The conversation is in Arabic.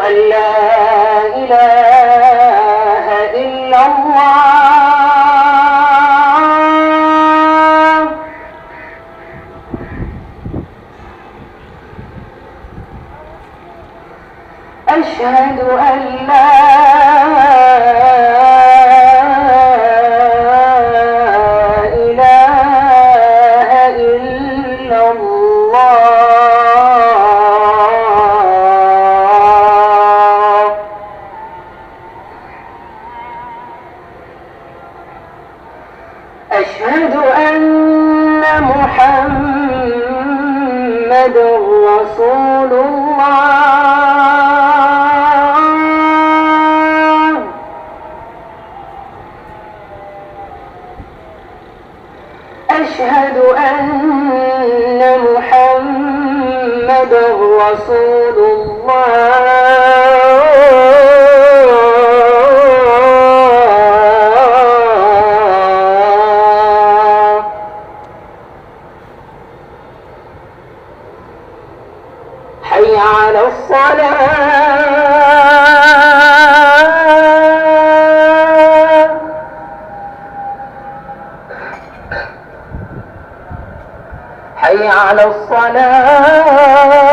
أن لا إله إلا الله أشهد أن لا إله إلا الله أشهد أن محمد رسول الله أشهد أن محمد رسول الله حي على الصلاة حي على الصلاة